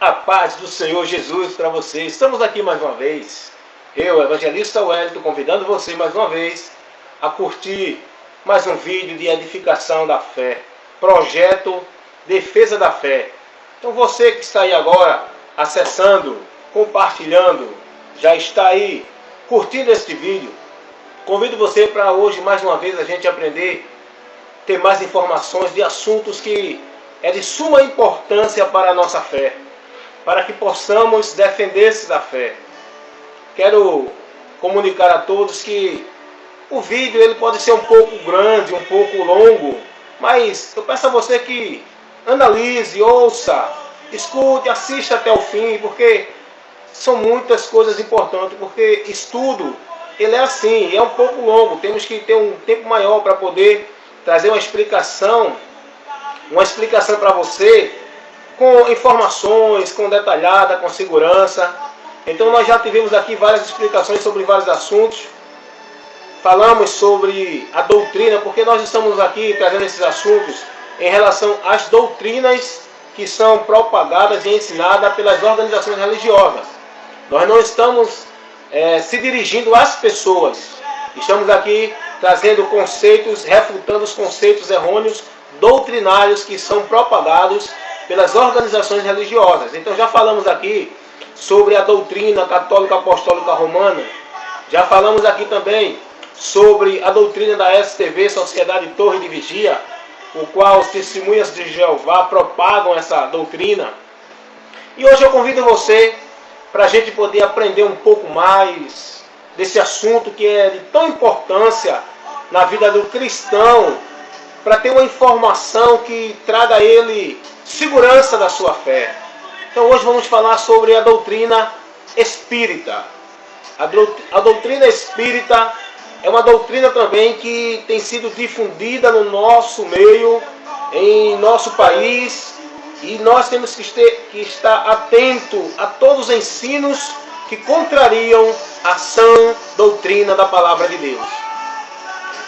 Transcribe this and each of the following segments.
A paz do Senhor Jesus para você. Estamos aqui mais uma vez. Eu, Evangelista Wellington, convidando você mais uma vez a curtir mais um vídeo de edificação da fé. Projeto Defesa da Fé. Então você que está aí agora acessando, compartilhando, já está aí curtindo este vídeo. Convido você para hoje mais uma vez a gente aprender, ter mais informações de assuntos que é de suma importância para a nossa fé, para que possamos defender-se da fé. Quero comunicar a todos que o vídeo ele pode ser um pouco grande, um pouco longo, mas eu peço a você que analise, ouça, escute, assista até o fim, porque são muitas coisas importantes, porque estudo, ele é assim, é um pouco longo, temos que ter um tempo maior para poder trazer uma explicação para você, com informações, com detalhada, com segurança. Então nós já tivemos aqui várias explicações sobre vários assuntos. Falamos sobre a doutrina, porque nós estamos aqui trazendo esses assuntos em relação às doutrinas que são propagadas e ensinadas pelas organizações religiosas. Nós não estamos se dirigindo às pessoas. Estamos aqui trazendo conceitos, refutando os conceitos errôneos, doutrinários que são propagados pelas organizações religiosas. Então já falamos aqui sobre a doutrina católica apostólica romana. Já falamos aqui também sobre a doutrina da STV, Sociedade Torre de Vigia, o qual os testemunhas de Jeová propagam essa doutrina. E hoje eu convido você para a gente poder aprender um pouco mais desse assunto que é de tão importância na vida do cristão, para ter uma informação que traga a ele segurança da sua fé. Então hoje vamos falar sobre a doutrina espírita. A doutrina espírita é uma doutrina também que tem sido difundida no nosso meio, em nosso país, e nós temos que estar atento a todos os ensinos que contrariam a sã doutrina da palavra de Deus.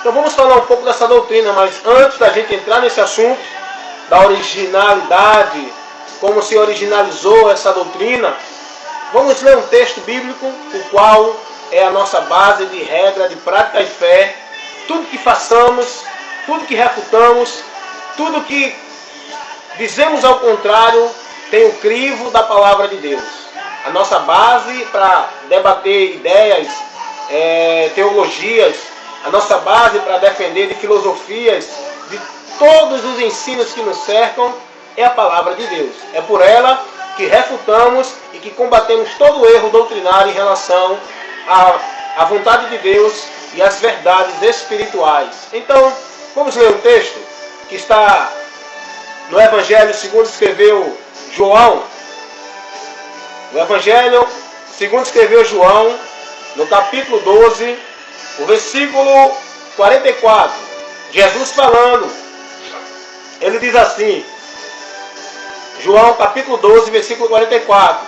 Então vamos falar um pouco dessa doutrina, mas antes da gente entrar nesse assunto, da originalidade, como se originalizou essa doutrina, vamos ler um texto bíblico, o qual é a nossa base de regra, de prática e fé. Tudo que façamos, tudo que refutamos, tudo que dizemos ao contrário, tem o crivo da palavra de Deus. A nossa base para debater ideias, teologias, a nossa base para defender de filosofias, de todos os ensinos que nos cercam, é a palavra de Deus. É por ela que refutamos e que combatemos todo o erro doutrinário em relação à vontade de Deus e às verdades espirituais. Então, vamos ler um texto que está no Evangelho segundo escreveu João. O Evangelho segundo escreveu João, no capítulo 12, o versículo 44. Jesus falando, ele diz assim, João capítulo 12, versículo 44.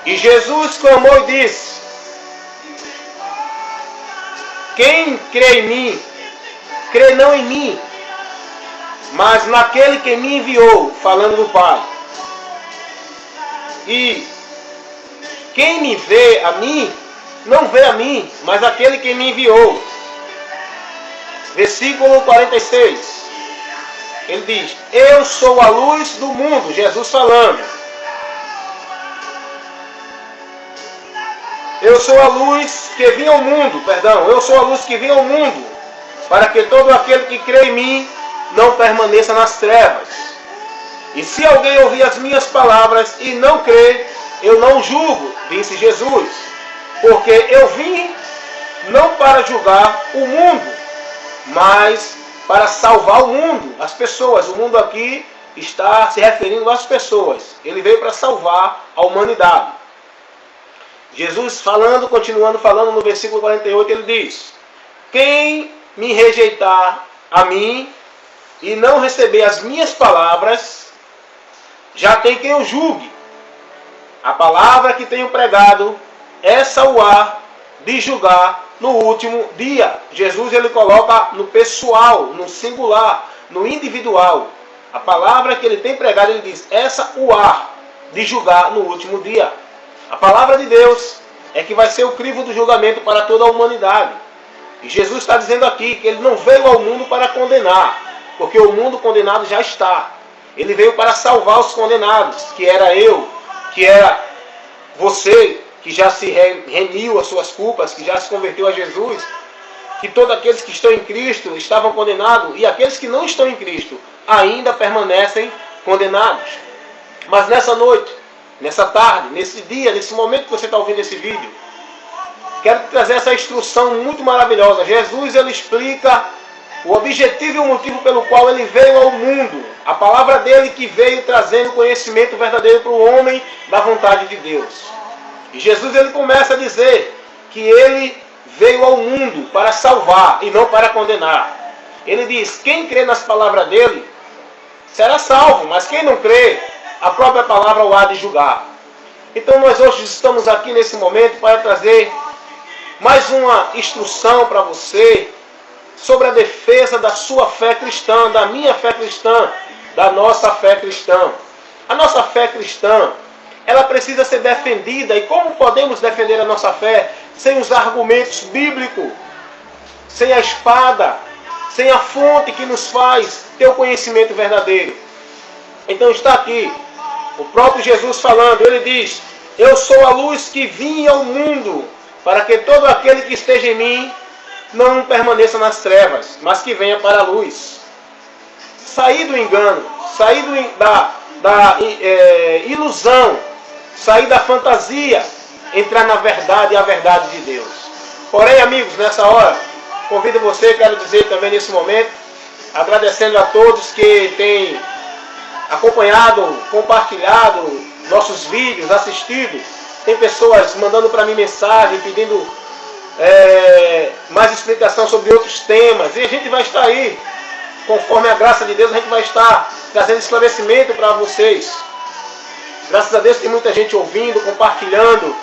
E Jesus clamou e disse, quem crê em mim, crê não em mim, mas naquele que me enviou, falando do Pai. E quem me vê a mim, não vê a mim, mas aquele que me enviou. Versículo 46. Ele diz, eu sou a luz do mundo, Jesus falando. Eu sou a luz que vinha ao mundo, eu sou a luz que vinha ao mundo, para que todo aquele que crê em mim não permaneça nas trevas. E se alguém ouvir as minhas palavras e não crê, eu não julgo, disse Jesus, porque eu vim não para julgar o mundo, mas para salvar o mundo, as pessoas. O mundo aqui está se referindo às pessoas. Ele veio para salvar a humanidade. Jesus falando, continuando falando no versículo 48, ele diz, quem me rejeitar a mim e não receber as minhas palavras, já tem quem o julgue. A palavra que tenho pregado, essa o há de julgar no último dia. Jesus ele coloca no pessoal, no singular, no individual. A palavra que ele tem pregado, ele diz, essa o há de julgar no último dia. A palavra de Deus é que vai ser o crivo do julgamento para toda a humanidade. E Jesus está dizendo aqui que ele não veio ao mundo para condenar, porque o mundo condenado já está. Ele veio para salvar os condenados, que era eu, que era você, que já se remiu as suas culpas, que já se converteu a Jesus, que todos aqueles que estão em Cristo estavam condenados, e aqueles que não estão em Cristo ainda permanecem condenados. Mas nessa noite, nessa tarde, nesse dia, nesse momento que você está ouvindo esse vídeo, quero trazer essa instrução muito maravilhosa. Jesus, ele explica o objetivo e o motivo pelo qual ele veio ao mundo. A palavra dele que veio trazendo conhecimento verdadeiro para o homem da vontade de Deus. E Jesus, ele começa a dizer que ele veio ao mundo para salvar e não para condenar. Ele diz, quem crê nas palavras dele será salvo, mas quem não crê, a própria palavra o há de julgar. Então nós hoje estamos aqui nesse momento para trazer mais uma instrução para você sobre a defesa da sua fé cristã, da minha fé cristã, da nossa fé cristã. A nossa fé cristã, ela precisa ser defendida. E como podemos defender a nossa fé sem os argumentos bíblicos, sem a espada, sem a fonte que nos faz ter o conhecimento verdadeiro? Então está aqui o próprio Jesus falando. Ele diz, eu sou a luz que vim ao mundo, para que todo aquele que esteja em mim não permaneça nas trevas, mas que venha para a luz. Sair do engano, sair da ilusão, sair da fantasia, entrar na verdade e a verdade de Deus. Porém, amigos, nessa hora, convido você, quero dizer também nesse momento, agradecendo a todos que têm acompanhado, compartilhado nossos vídeos, assistido. Tem pessoas mandando para mim mensagem, pedindo mais explicação sobre outros temas. E a gente vai estar aí, conforme a graça de Deus, a gente vai estar trazendo esclarecimento para vocês. Graças a Deus tem muita gente ouvindo, compartilhando.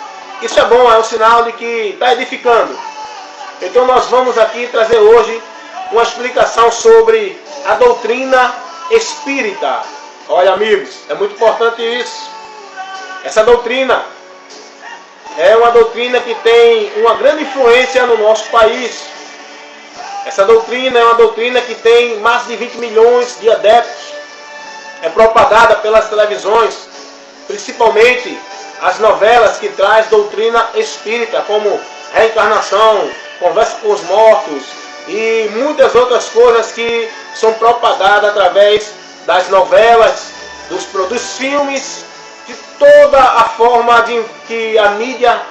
Isso é bom, é um sinal de que está edificando. Então nós vamos aqui trazer hoje uma explicação sobre a doutrina espírita. Olha, amigos, é muito importante isso. Essa doutrina é uma doutrina que tem uma grande influência no nosso país. Essa doutrina é uma doutrina que tem mais de 20 milhões de adeptos. É propagada pelas televisões, principalmente as novelas que traz doutrina espírita, como reencarnação, conversa com os mortos e muitas outras coisas que são propagadas através das novelas, dos filmes, de toda a forma de que a mídia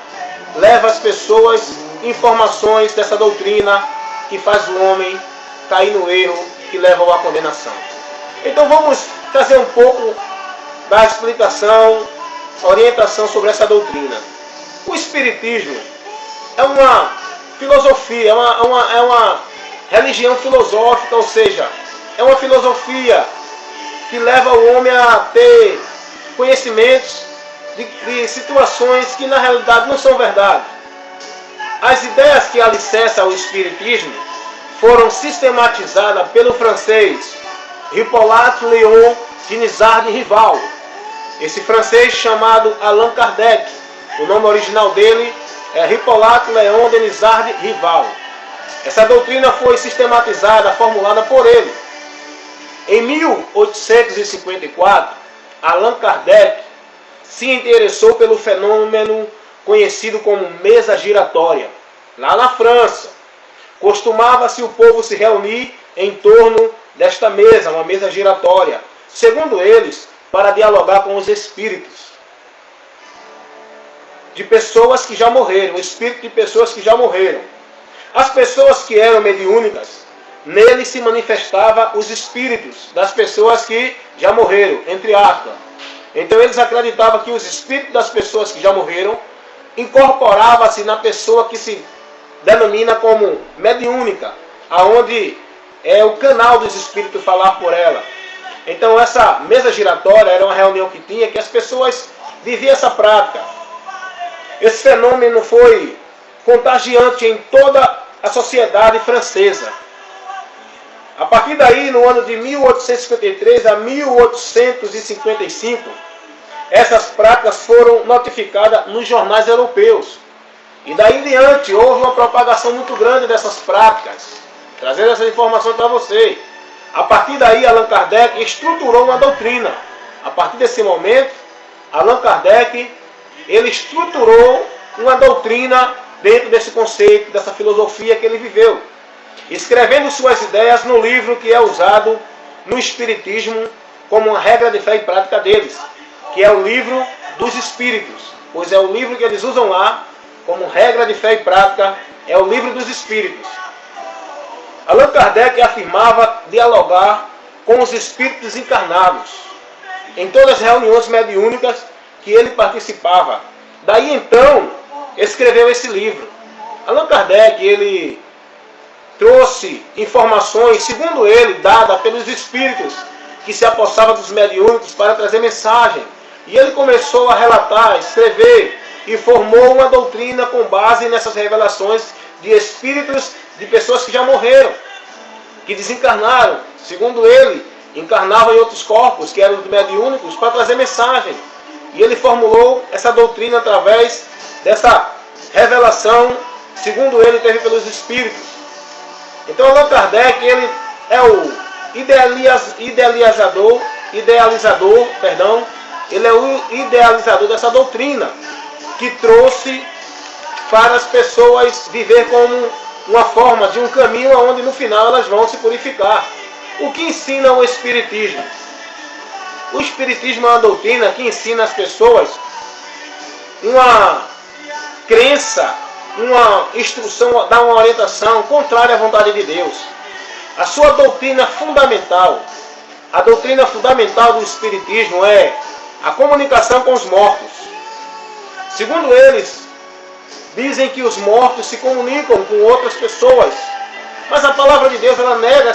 leva às pessoas informações dessa doutrina que faz o homem cair no erro, que leva à condenação. Então vamos trazer um pouco da explicação, orientação sobre essa doutrina. O Espiritismo é uma filosofia, é uma religião filosófica, ou seja, é uma filosofia que leva o homem a ter conhecimentos de situações que na realidade não são verdade. As ideias que alicerçam o Espiritismo foram sistematizadas pelo francês Hippolyte Léon Guinnessard Rival. Esse francês chamado Allan Kardec, o nome original dele é Hippolyte Léon Guinnessard Rival. Essa doutrina foi sistematizada, formulada por ele. Em 1854, Allan Kardec se interessou pelo fenômeno conhecido como mesa giratória. Lá na França, costumava-se o povo se reunir em torno desta mesa, uma mesa giratória, segundo eles, para dialogar com os espíritos de pessoas que já morreram, o espírito de pessoas que já morreram. As pessoas que eram mediúnicas, nele se manifestava os espíritos das pessoas que já morreram, entre aspas. Então eles acreditavam que os espíritos das pessoas que já morreram incorporava-se na pessoa que se denomina como mediúnica, aonde é o canal dos espíritos falar por ela. Então essa mesa giratória era uma reunião que tinha, que as pessoas viviam essa prática. Esse fenômeno foi contagiante em toda a sociedade francesa. A partir daí, no ano de 1853 a 1855, essas práticas foram notificadas nos jornais europeus. E daí em diante houve uma propagação muito grande dessas práticas. Trazendo essa informação para você. A partir daí, Allan Kardec estruturou uma doutrina. A partir desse momento, Allan Kardec ele estruturou uma doutrina dentro desse conceito, dessa filosofia que ele viveu, escrevendo suas ideias no livro que é usado no Espiritismo como uma regra de fé e prática deles, que é o Livro dos Espíritos, pois é o livro que eles usam lá como regra de fé e prática, é o Livro dos Espíritos. Allan Kardec afirmava dialogar com os espíritos encarnados em todas as reuniões mediúnicas que ele participava. Daí então escreveu esse livro. Allan Kardec ele trouxe informações, segundo ele, dadas pelos espíritos que se apossavam dos mediúnicos para trazer mensagem. E ele começou a relatar, escrever e formou uma doutrina com base nessas revelações de espíritos de pessoas que já morreram, que desencarnaram. Segundo ele, encarnavam em outros corpos, que eram os mediúnicos, para trazer mensagem. E ele formulou essa doutrina através dessa revelação, segundo ele, teve pelos espíritos. Então Allan Kardec ele é o idealizador, ele é o idealizador dessa doutrina, que trouxe para as pessoas viver como uma forma de um caminho onde no final elas vão se purificar. O que ensina o Espiritismo? O Espiritismo é uma doutrina que ensina às pessoas uma crença, uma instrução, dá uma orientação contrária à vontade de Deus. A sua doutrina fundamental, a doutrina fundamental do Espiritismo é a comunicação com os mortos. Segundo eles, dizem que os mortos se comunicam com outras pessoas, mas a palavra de Deus ela nega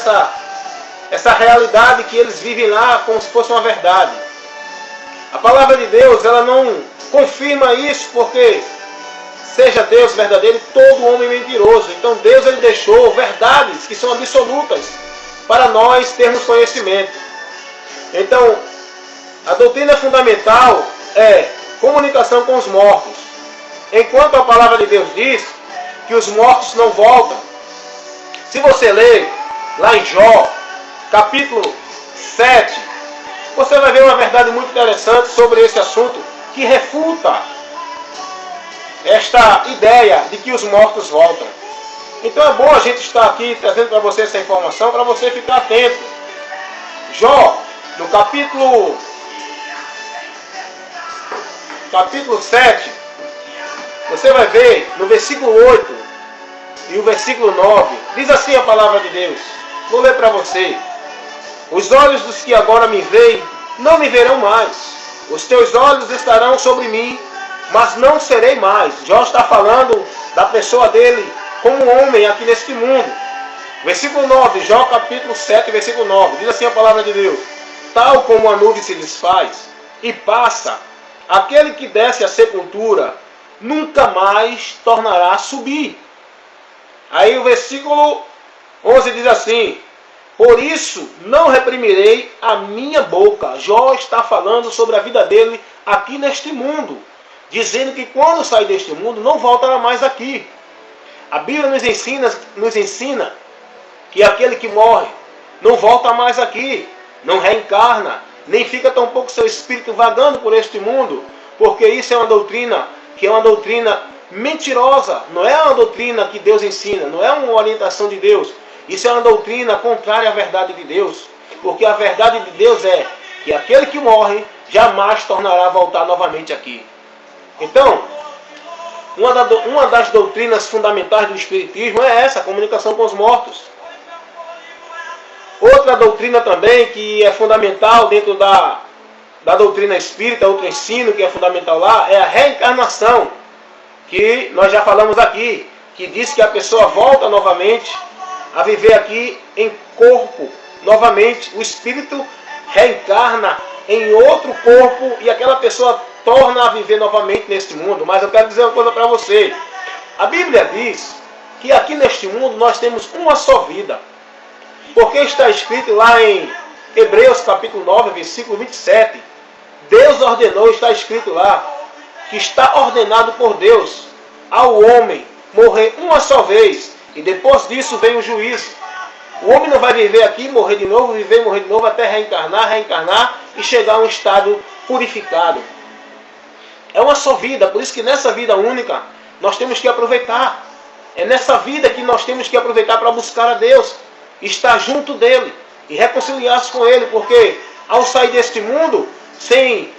essa realidade que eles vivem lá como se fosse uma verdade. A palavra de Deus ela não confirma isso, porque seja Deus verdadeiro, todo homem mentiroso. Então Deus ele deixou verdades que são absolutas para nós termos conhecimento. Então, a doutrina fundamental é comunicação com os mortos. Enquanto a palavra de Deus diz que os mortos não voltam. Se você ler lá em Jó, capítulo 7, você vai ver uma verdade muito interessante sobre esse assunto, que refuta esta ideia de que os mortos voltam. Então é bom a gente estar aqui trazendo para você essa informação, para você ficar atento. Jó, no capítulo 7, você vai ver no versículo 8 e o versículo 9, diz assim a palavra de Deus. Vou ler para você. Os olhos dos que agora me veem, não me verão mais. Os teus olhos estarão sobre mim, mas não serei mais. Jó está falando da pessoa dele como homem aqui neste mundo. Versículo 9, Jó capítulo 7, versículo 9. Diz assim a palavra de Deus. Tal como a nuvem se desfaz e passa, aquele que desce à sepultura nunca mais tornará a subir. Aí o versículo 11 diz assim. Por isso não reprimirei a minha boca. Jó está falando sobre a vida dele aqui neste mundo, dizendo que quando sair deste mundo não voltará mais aqui. A Bíblia nos ensina que aquele que morre não volta mais aqui, não reencarna, nem fica tampouco seu espírito vagando por este mundo, porque isso é uma doutrina que é uma doutrina mentirosa, não é uma doutrina que Deus ensina, não é uma orientação de Deus. Isso é uma doutrina contrária à verdade de Deus, porque a verdade de Deus é que aquele que morre jamais tornará a voltar novamente aqui. Então, uma das doutrinas fundamentais do Espiritismo é essa, a comunicação com os mortos. Outra doutrina também que é fundamental dentro da doutrina espírita, outro ensino que é fundamental lá, é a reencarnação, que nós já falamos aqui, que diz que a pessoa volta novamente a viver aqui em corpo novamente. O espírito reencarna em outro corpo e aquela pessoa torna a viver novamente neste mundo. Mas eu quero dizer uma coisa para você. A Bíblia diz que aqui neste mundo nós temos uma só vida. Porque está escrito lá em Hebreus capítulo 9, versículo 27. Deus ordenou, está escrito lá, que está ordenado por Deus ao homem morrer uma só vez. E depois disso vem o juízo. O homem não vai viver aqui, morrer de novo, viver e morrer de novo, até reencarnar e chegar a um estado purificado. É uma só vida, por isso que nessa vida única nós temos que aproveitar. É nessa vida que nós temos que aproveitar para buscar a Deus, estar junto dele e reconciliar-se com ele, porque ao sair deste mundo, sem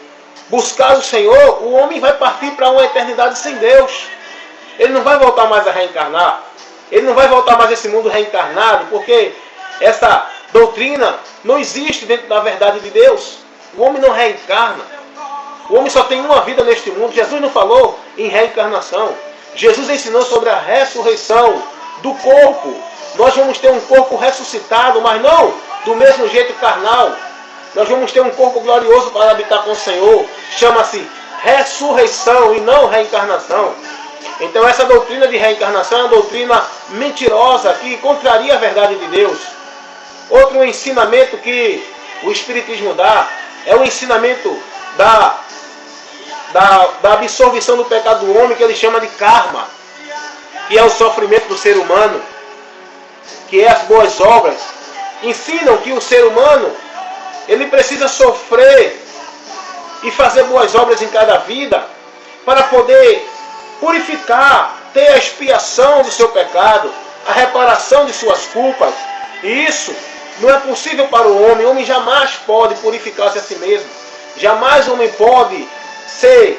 buscar o Senhor, o homem vai partir para uma eternidade sem Deus. Ele não vai voltar mais a reencarnar. Ele não vai voltar mais a esse mundo reencarnado, porque essa doutrina não existe dentro da verdade de Deus. O homem não reencarna. O homem só tem uma vida neste mundo. Jesus não falou em reencarnação. Jesus ensinou sobre a ressurreição do corpo. Nós vamos ter um corpo ressuscitado, mas não do mesmo jeito carnal. Nós vamos ter um corpo glorioso para habitar com o Senhor. Chama-se ressurreição e não reencarnação. Então essa doutrina de reencarnação é uma doutrina mentirosa que contraria a verdade de Deus. Outro ensinamento que o Espiritismo dá é o ensinamento da absorção do pecado do homem, que ele chama de karma, que é o sofrimento do ser humano, que é as boas obras. Ensinam que o ser humano ele precisa sofrer e fazer boas obras em cada vida para poder purificar, ter a expiação do seu pecado, a reparação de suas culpas. E isso não é possível para o homem jamais pode purificar-se a si mesmo. Jamais o homem pode ser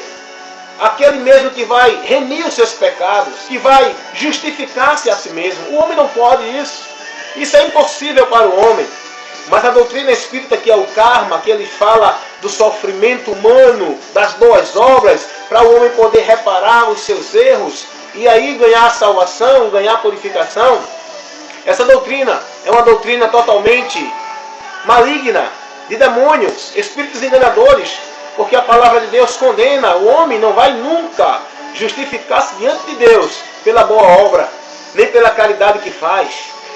aquele mesmo que vai remir os seus pecados, que vai justificar-se a si mesmo. O homem não pode isso. Isso é impossível para o homem. Mas a doutrina espírita, que é o karma, que ele fala do sofrimento humano, das boas obras, para o homem poder reparar os seus erros e aí ganhar a salvação, ganhar a purificação. Essa doutrina é uma doutrina totalmente maligna, de demônios, espíritos enganadores, porque a palavra de Deus condena. O homem não vai nunca justificar-se diante de Deus pela boa obra, nem pela caridade que faz,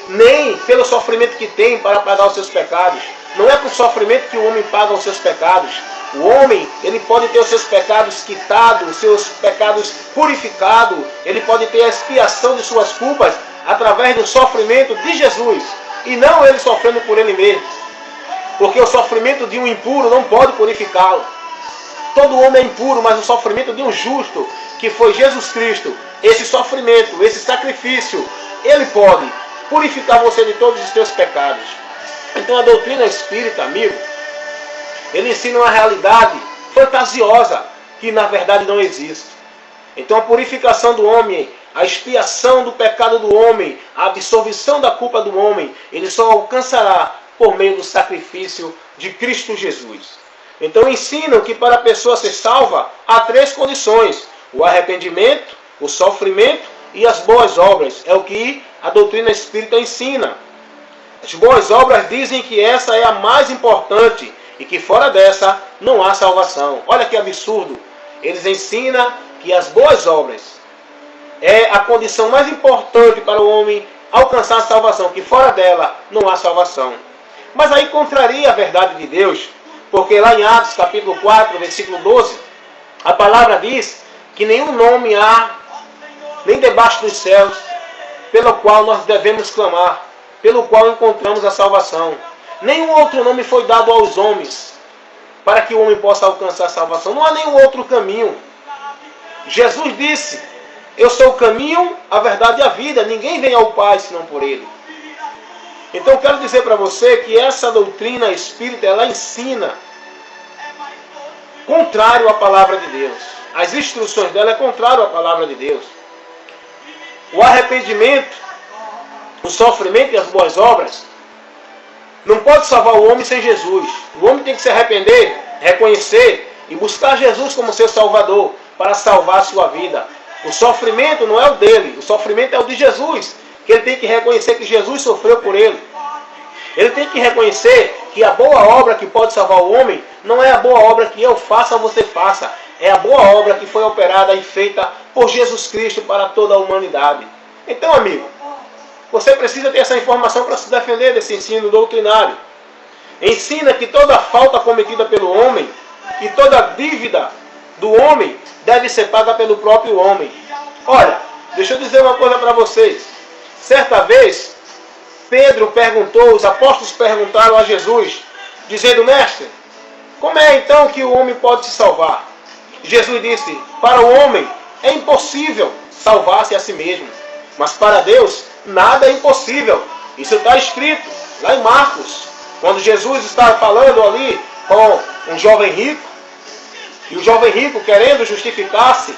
nem pelo sofrimento que tem para pagar os seus pecados. Não é com sofrimento que o homem paga os seus pecados. O homem, ele pode ter os seus pecados quitados, os seus pecados purificados. Ele pode ter a expiação de suas culpas através do sofrimento de Jesus, e não ele sofrendo por ele mesmo. Porque o sofrimento de um impuro não pode purificá-lo. Todo homem é impuro, mas o sofrimento de um justo, que foi Jesus Cristo, esse sofrimento, esse sacrifício, ele pode purificar você de todos os seus pecados. Então a doutrina espírita, amigo, ele ensina uma realidade fantasiosa que na verdade não existe. Então a purificação do homem, a expiação do pecado do homem, a absolvição da culpa do homem, ele só alcançará por meio do sacrifício de Cristo Jesus. Então ensinam que para a pessoa ser salva há três condições: o arrependimento, o sofrimento e as boas obras. É o que a doutrina espírita ensina. As boas obras dizem que essa é a mais importante e que fora dessa não há salvação. Olha que absurdo. Eles ensinam que as boas obras é a condição mais importante para o homem alcançar a salvação, que fora dela não há salvação. Mas aí contraria a verdade de Deus, porque lá em Atos capítulo 4, versículo 12, a palavra diz que nenhum nome há, nem debaixo dos céus, pelo qual nós devemos clamar, pelo qual encontramos a salvação. Nenhum outro nome foi dado aos homens para que o homem possa alcançar a salvação. Não há nenhum outro caminho. Jesus disse: eu sou o caminho, a verdade e a vida. Ninguém vem ao Pai senão por Ele. Então eu quero dizer para você que essa doutrina espírita, ela ensina contrário à palavra de Deus. As instruções dela é contrário à palavra de Deus. O arrependimento, o sofrimento e as boas obras não pode salvar o homem sem Jesus. O homem tem que se arrepender, reconhecer e buscar Jesus como seu Salvador para salvar a sua vida. O sofrimento não é o dele, o sofrimento é o de Jesus, que ele tem que reconhecer que Jesus sofreu por ele. Ele tem que reconhecer que a boa obra que pode salvar o homem não é a boa obra que eu faça ou você faça. É a boa obra que foi operada e feita por Jesus Cristo para toda a humanidade. Então, amigo, Você precisa ter essa informação para se defender desse ensino doutrinário. Ensina que toda falta cometida pelo homem e toda dívida do homem deve ser paga pelo próprio homem. Olha, deixa eu dizer uma coisa para vocês. Certa vez, Pedro perguntou, os apóstolos perguntaram a Jesus, dizendo: Mestre, como é então que o homem pode se salvar? Jesus disse: para o homem é impossível salvar-se a si mesmo, mas para Deus nada é impossível. Isso está escrito lá em Marcos, quando Jesus estava falando ali com um jovem rico, e o jovem rico, querendo justificar-se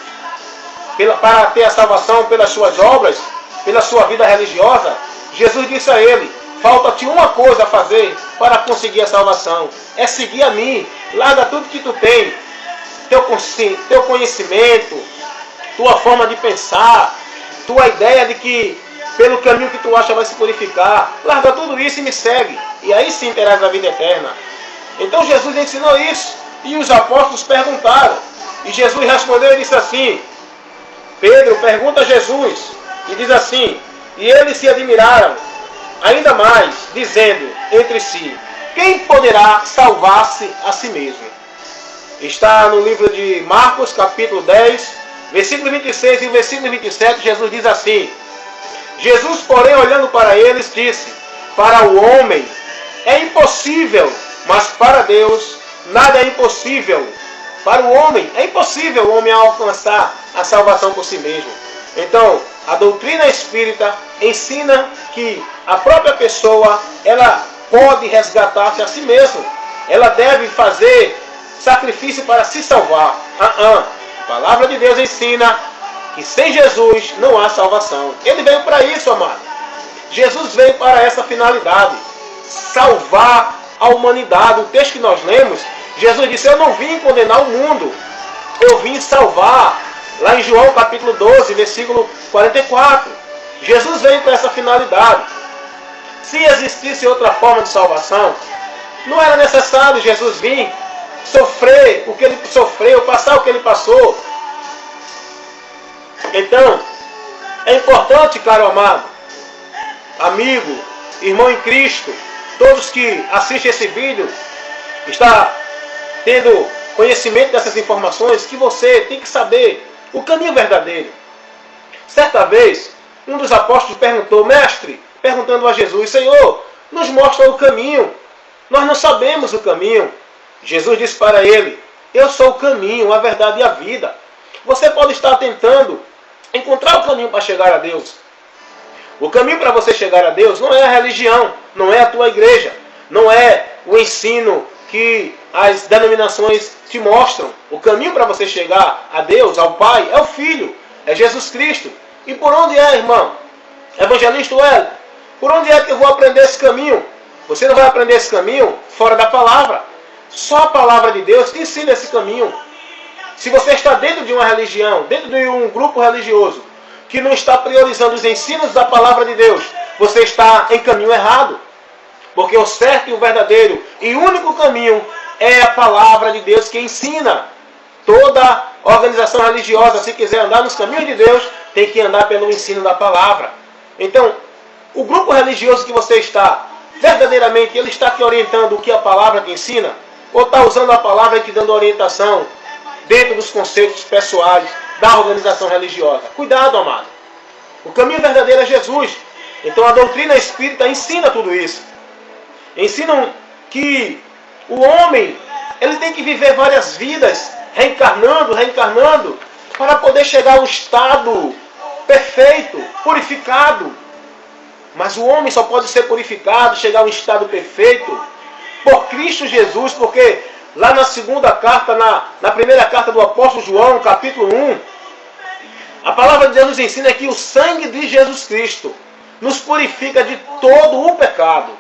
para ter a salvação pelas suas obras, pela sua vida religiosa, Jesus disse a ele: falta-te uma coisa a fazer para conseguir a salvação, é seguir a mim, larga tudo que tu tem, teu conhecimento, tua forma de pensar, tua ideia de que pelo caminho que tu acha vai se purificar, larga tudo isso e me segue, e aí sim terás a vida eterna. Então Jesus ensinou isso, e os apóstolos perguntaram, e Jesus respondeu e disse assim, Pedro pergunta a Jesus, e diz assim, e eles se admiraram ainda mais, dizendo entre si, quem poderá salvar-se a si mesmo? Está no livro de Marcos, capítulo 10, versículo 26 e versículo 27, Jesus diz assim, Jesus, porém, olhando para eles, disse, para o homem é impossível, mas para Deus nada é impossível. Para o homem é impossível o homem alcançar a salvação por si mesmo. Então, a doutrina espírita ensina que a própria pessoa, ela pode resgatar-se a si mesma. Ela deve fazer sacrifício para se salvar. A palavra de Deus ensina que sem Jesus não há salvação. Ele veio para isso, amado. Jesus veio para essa finalidade. Salvar a humanidade. O texto que nós lemos, Jesus disse, eu não vim condenar o mundo. Eu vim salvar. Lá em João capítulo 12, versículo 44. Jesus veio para essa finalidade. Se existisse outra forma de salvação, não era necessário Jesus vir sofrer o que ele sofreu, passar o que ele passou. Então, é importante, caro amado, amigo, irmão em Cristo, todos que assistem esse vídeo, está tendo conhecimento dessas informações, que você tem que saber o caminho verdadeiro. Certa vez, um dos apóstolos perguntou, mestre, perguntando a Jesus, Senhor, nos mostra o caminho, nós não sabemos o caminho. Jesus disse para ele, eu sou o caminho, a verdade e a vida. Você pode estar tentando encontrar o caminho para chegar a Deus. O caminho para você chegar a Deus não é a religião, não é a tua igreja, não é o ensino que as denominações te mostram. O caminho para você chegar a Deus, ao Pai, é o Filho, é Jesus Cristo. E por onde é, irmão? Evangelista Hélio, por onde é que eu vou aprender esse caminho? Você não vai aprender esse caminho fora da palavra. Só a palavra de Deus te ensina esse caminho. Se você está dentro de uma religião, dentro de um grupo religioso, que não está priorizando os ensinos da palavra de Deus, você está em caminho errado. Porque o certo e o verdadeiro e único caminho é a palavra de Deus que ensina. Toda organização religiosa, se quiser andar nos caminhos de Deus, tem que andar pelo ensino da palavra. Então, o grupo religioso que você está, verdadeiramente, ele está te orientando o que a palavra te ensina? Ou está usando a palavra e te dando orientação dentro dos conceitos pessoais da organização religiosa? Cuidado, amado. O caminho verdadeiro é Jesus. Então a doutrina espírita ensina tudo isso. Ensinam que o homem, ele tem que viver várias vidas, reencarnando, para poder chegar a um estado perfeito, purificado. Mas o homem só pode ser purificado, chegar a um estado perfeito, por Cristo Jesus, porque lá na segunda carta, na primeira carta do apóstolo João, capítulo 1, a palavra de Deus nos ensina que o sangue de Jesus Cristo nos purifica de todo o pecado.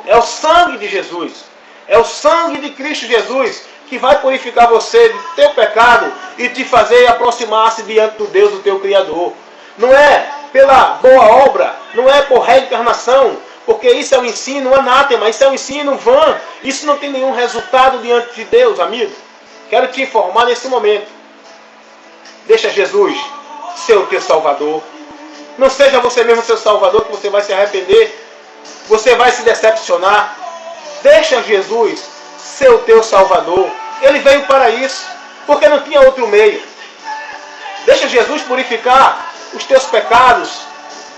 É o sangue de Jesus, é o sangue de Cristo Jesus que vai purificar você do teu pecado e te fazer aproximar-se diante do Deus, do teu Criador. Não é pela boa obra, não é por reencarnação, porque isso é um ensino anátema, isso é um ensino vã, isso não tem nenhum resultado diante de Deus, amigo. Quero te informar nesse momento. Deixa Jesus ser o teu Salvador. Não seja você mesmo seu salvador, que você vai se arrepender. Você vai se decepcionar. Deixa Jesus ser o teu salvador. Ele veio para isso, porque não tinha outro meio. Deixa Jesus purificar os teus pecados,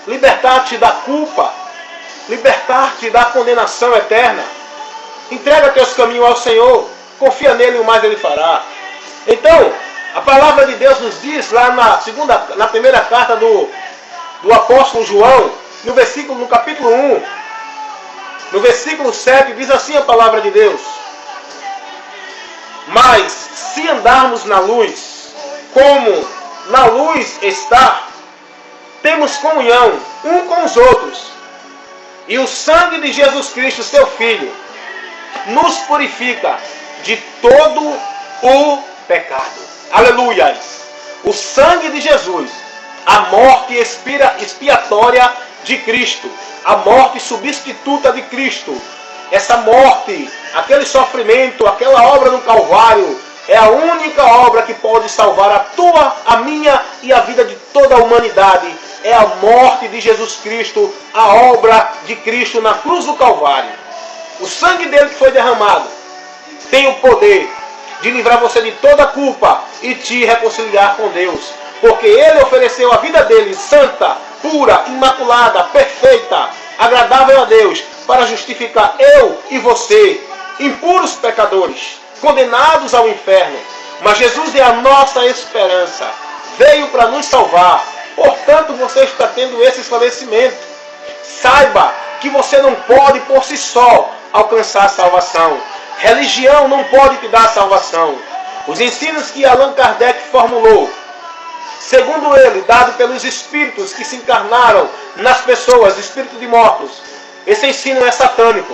libertar-te da culpa, libertar-te da condenação eterna. Entrega teus caminhos ao Senhor, confia nele e o mais ele fará. Então, a palavra de Deus nos diz lá na primeira carta do apóstolo João, no capítulo 1, no versículo 7, diz assim a palavra de Deus: mas se andarmos na luz, como na luz está, temos comunhão um com os outros, e o sangue de Jesus Cristo, seu Filho, nos purifica de todo o pecado. Aleluia! O sangue de Jesus, a morte expiatória de Cristo, a morte substituta de Cristo, essa morte, aquele sofrimento, aquela obra no Calvário, é a única obra que pode salvar a tua, a minha e a vida de toda a humanidade. É a morte de Jesus Cristo, a obra de Cristo na cruz do Calvário. O sangue dele que foi derramado tem o poder de livrar você de toda a culpa e te reconciliar com Deus. Porque ele ofereceu a vida dele santa, pura, imaculada, perfeita, agradável a Deus, para justificar eu e você, impuros pecadores, condenados ao inferno. Mas Jesus é a nossa esperança, veio para nos salvar. Portanto, você está tendo esse esclarecimento. Saiba que você não pode por si só alcançar a salvação. Religião não pode te dar salvação. Os ensinos que Allan Kardec formulou, segundo ele, dado pelos espíritos que se encarnaram nas pessoas, espíritos de mortos, esse ensino é satânico.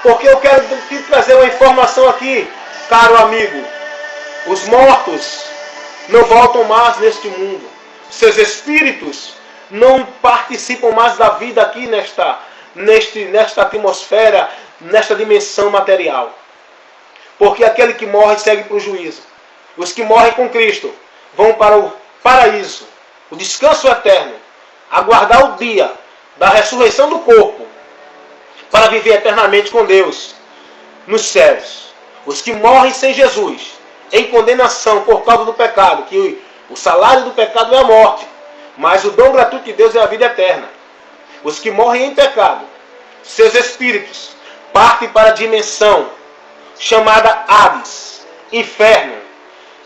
Porque eu quero te trazer uma informação aqui, caro amigo. Os mortos não voltam mais neste mundo. Seus espíritos não participam mais da vida aqui nesta atmosfera, nesta dimensão material. Porque aquele que morre segue para o juízo. Os que morrem com Cristo vão para o paraíso, o descanso eterno, aguardar o dia da ressurreição do corpo, para viver eternamente com Deus nos céus. Os que morrem sem Jesus, em condenação por causa do pecado, que o salário do pecado é a morte, mas o dom gratuito de Deus é a vida eterna. Os que morrem em pecado, seus espíritos partem para a dimensão chamada Hades, inferno,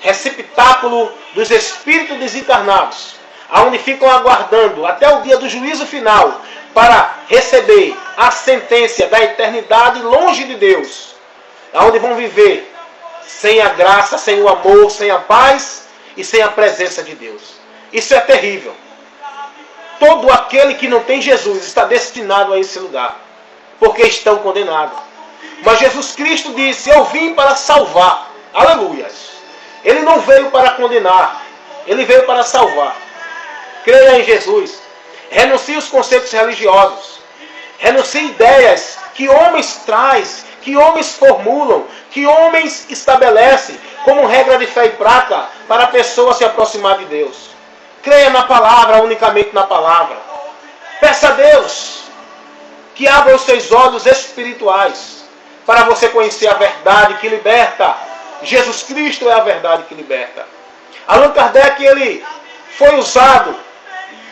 receptáculo dos espíritos desencarnados, aonde ficam aguardando até o dia do juízo final para receber a sentença da eternidade longe de Deus, aonde vão viver sem a graça, sem o amor, sem a paz e sem a presença de Deus. Isso é terrível. Todo aquele que não tem Jesus está destinado a esse lugar, porque estão condenados. Mas Jesus Cristo disse: eu vim para salvar. Aleluia. Ele não veio para condenar, ele veio para salvar. Creia em Jesus. Renuncie os conceitos religiosos. Renuncie ideias que homens trazem, que homens formulam, que homens estabelecem como regra de fé e prática para a pessoa se aproximar de Deus. Creia na palavra, unicamente na palavra. Peça a Deus que abra os seus olhos espirituais para você conhecer a verdade que liberta. Jesus Cristo é a verdade que liberta. Allan Kardec, ele foi usado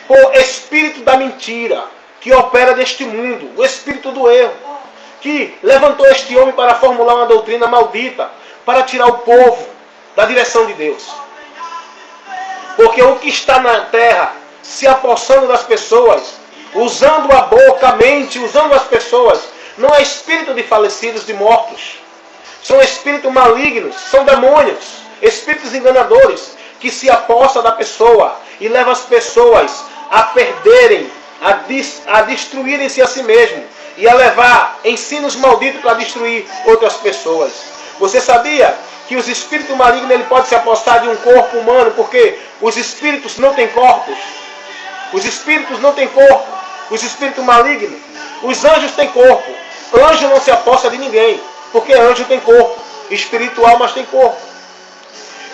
por espírito da mentira que opera neste mundo, o espírito do erro, que levantou este homem para formular uma doutrina maldita, para tirar o povo da direção de Deus. Porque o que está na terra, se apossando das pessoas, usando a boca, a mente, usando as pessoas, não é espírito de falecidos, de mortos. São espíritos malignos, são demônios, espíritos enganadores, que se apossam da pessoa e levam as pessoas a perderem, a destruírem-se a si mesmo e a levar ensinos malditos para destruir outras pessoas. Você sabia que os espíritos malignos ele pode se apossar de um corpo humano, porque os espíritos não têm corpos? Os espíritos não têm corpo. Os espíritos malignos. Os anjos têm corpo. Anjo não se apossa de ninguém, porque anjo tem corpo espiritual, mas tem corpo.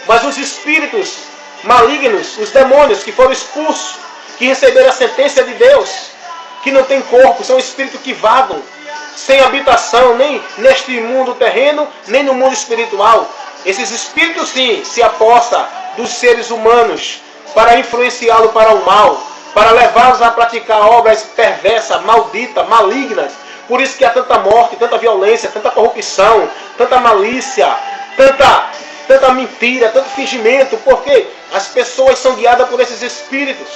Mas os espíritos malignos, os demônios que foram expulsos que receberam a sentença de Deus, que não tem corpo, são espíritos que vagam, sem habitação, nem neste mundo terreno, nem no mundo espiritual. Esses espíritos sim se apossam dos seres humanos para influenciá-los para o mal, para levá-los a praticar obras perversas, malditas, malignas. Por isso que há tanta morte, tanta violência, tanta corrupção, tanta malícia, tanta mentira, tanto fingimento, porque as pessoas são guiadas por esses espíritos.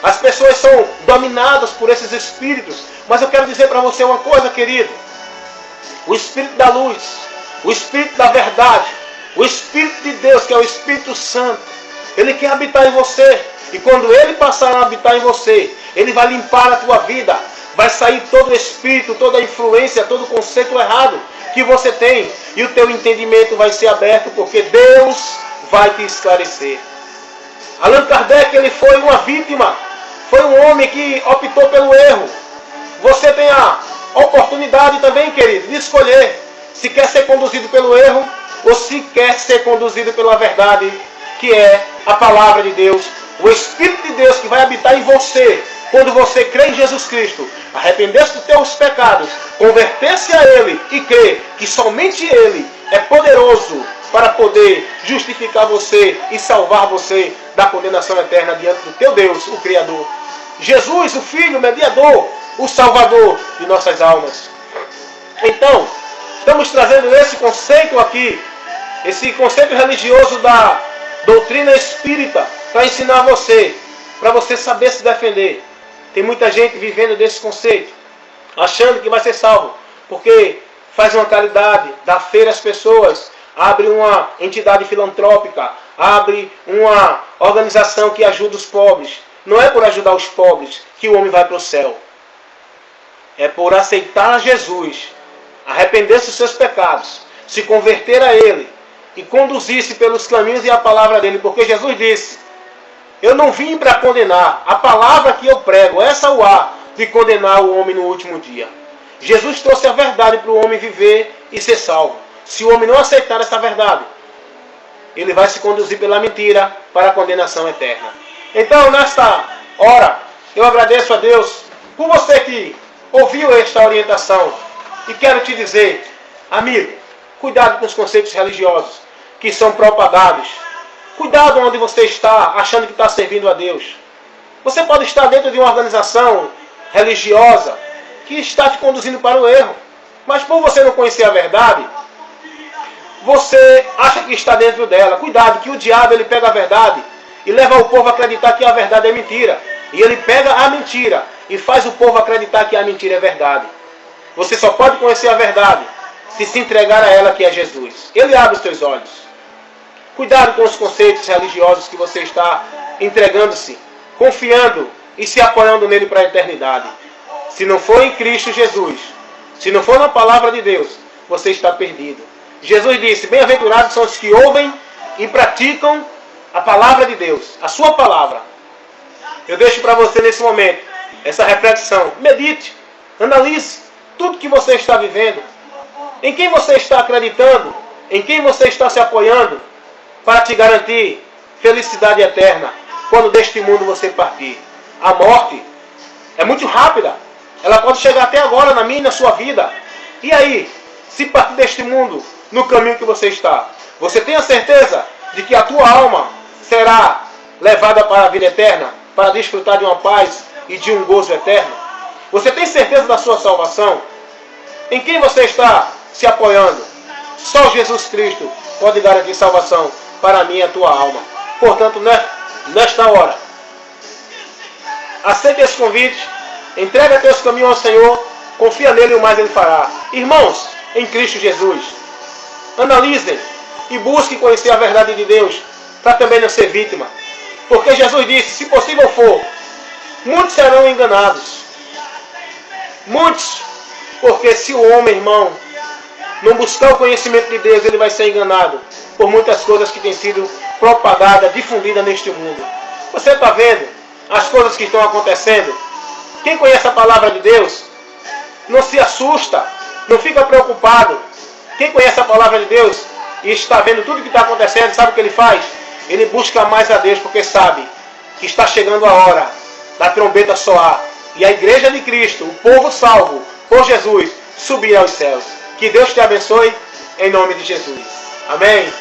As pessoas são dominadas por esses espíritos. Mas eu quero dizer para você uma coisa, querido. O Espírito da luz, o Espírito da verdade, o Espírito de Deus, que é o Espírito Santo, ele quer habitar em você. E quando ele passar a habitar em você, ele vai limpar a tua vida. Vai sair todo o espírito, toda a influência, todo o conceito errado que você tem. E o teu entendimento vai ser aberto, porque Deus vai te esclarecer. Allan Kardec, ele foi uma vítima. Foi um homem que optou pelo erro. Você tem a oportunidade também, querido, de escolher se quer ser conduzido pelo erro ou se quer ser conduzido pela verdade, que é a palavra de Deus. O Espírito de Deus que vai habitar em você, quando você crê em Jesus Cristo, arrepender-se dos teus pecados, converter-se a Ele e crer que somente Ele é poderoso para poder justificar você e salvar você da condenação eterna diante do teu Deus, o Criador. Jesus, o Filho, o Mediador, o Salvador de nossas almas. Então, estamos trazendo esse conceito aqui, esse conceito religioso da doutrina espírita, para ensinar você, para você saber se defender. Tem muita gente vivendo desse conceito, achando que vai ser salvo, porque faz uma caridade, dá feira às pessoas, abre uma entidade filantrópica, abre uma organização que ajuda os pobres. Não é por ajudar os pobres que o homem vai para o céu. É por aceitar Jesus, arrepender-se dos seus pecados, se converter a Ele e conduzir-se pelos caminhos e a palavra dele. Porque Jesus disse: eu não vim para condenar, a palavra que eu prego, essa o há de condenar o homem no último dia. Jesus trouxe a verdade para o homem viver e ser salvo. Se o homem não aceitar essa verdade, ele vai se conduzir pela mentira para a condenação eterna. Então, nesta hora, eu agradeço a Deus por você que ouviu esta orientação. E quero te dizer, amigo, cuidado com os conceitos religiosos que são propagados. Cuidado onde você está achando que está servindo a Deus. Você pode estar dentro de uma organização religiosa que está te conduzindo para o erro. Mas por você não conhecer a verdade, você acha que está dentro dela. Cuidado, que o diabo ele pega a verdade e leva o povo a acreditar que a verdade é mentira. E ele pega a mentira e faz o povo acreditar que a mentira é verdade. Você só pode conhecer a verdade se entregar a ela, que é Jesus. Ele abre os teus olhos. Cuidado com os conceitos religiosos que você está entregando-se, confiando e se apoiando nele para a eternidade. Se não for em Cristo Jesus, se não for na palavra de Deus, você está perdido. Jesus disse: bem-aventurados são os que ouvem e praticam a palavra de Deus, a sua palavra. Eu deixo para você nesse momento essa reflexão. Medite, analise tudo que você está vivendo, em quem você está acreditando, em quem você está se apoiando, para te garantir felicidade eterna quando deste mundo você partir. A morte é muito rápida, ela pode chegar até agora na minha e na sua vida. E aí, se partir deste mundo no caminho que você está, você tem a certeza de que a tua alma será levada para a vida eterna, para desfrutar de uma paz e de um gozo eterno? Você tem certeza da sua salvação? Em quem você está se apoiando? Só Jesus Cristo pode garantir salvação para a minha e a tua alma. Portanto, nesta hora, aceite esse convite, entrega teus caminhos ao Senhor, confia nele e o mais ele fará. Irmãos, em Cristo Jesus, analisem e busquem conhecer a verdade de Deus, para também não ser vítima. Porque Jesus disse: se possível for, muitos serão enganados. Muitos. Porque se o homem, irmão, não buscar o conhecimento de Deus, ele vai ser enganado por muitas coisas que têm sido propagadas, difundidas neste mundo. Você está vendo as coisas que estão acontecendo? Quem conhece a palavra de Deus não se assusta, não fica preocupado. Quem conhece a palavra de Deus e está vendo tudo que está acontecendo, sabe o que ele faz? Ele busca mais a Deus, porque sabe que está chegando a hora da trombeta soar e a igreja de Cristo, o povo salvo por Jesus, subir aos céus. Que Deus te abençoe em nome de Jesus. Amém.